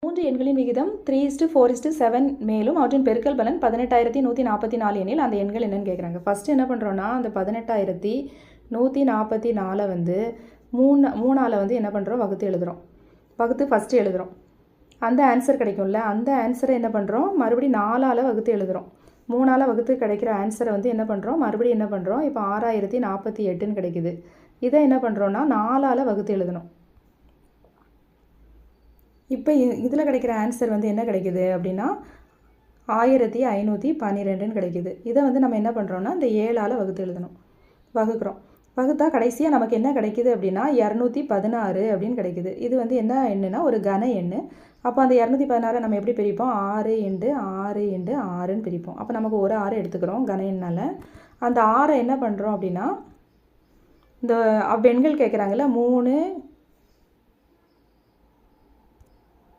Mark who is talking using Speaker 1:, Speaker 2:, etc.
Speaker 1: 3 எண்களின் விகிதம் 3:4:7 மேலும் அவற்றின் பெருக்கல் பலன் 18,144 எனில் அந்த எண்கள் என்னன்னு கேட்குறாங்க. ஃபஸ்ட்டு என்ன பண்ணுறோன்னா அந்த 18,144 வந்து மூணால் வந்து என்ன பண்ணுறோம் வகுத்து ஃபஸ்ட்டு எழுதுகிறோம். அந்த ஆன்சர் கிடைக்கும்ல, அந்த ஆன்சரை என்ன பண்ணுறோம் மறுபடியும் 4ஆல் வகுத்து எழுதுகிறோம். 3ஆல் வகுத்து கிடைக்கிற ஆன்சரை வந்து என்ன பண்ணுறோம் மறுபடியும் என்ன பண்ணுறோம் இப்போ 6048ன்னு கிடைக்குது. இதை என்ன பண்ணுறோன்னா 4ஆல் வகுத்து எழுதணும். இப்போ இதில் கிடைக்கிற ஆன்சர் வந்து என்ன கிடைக்குது அப்படின்னா 1512ன்னு கிடைக்குது. இதை வந்து நம்ம என்ன பண்ணுறோன்னா இந்த 7ஆல் வகுத்து எழுதணும். வகுத்தா கடைசியாக நமக்கு என்ன கிடைக்குது அப்படின்னா 216 அப்படின்னு கிடைக்குது. இது வந்து என்ன எண்ணுனா ஒரு கன எண். அப்போ அந்த 216 நம்ம எப்படி பிரிப்போம் 6×6×6ன்னு பிரிப்போம். அப்போ நமக்கு ஒரு 6 எடுத்துக்கிறோம் கன எண்ணால். அந்த 6 என்ன பண்ணுறோம் அப்படின்னா இந்த எண்கள் கேட்குறாங்கல்ல 3,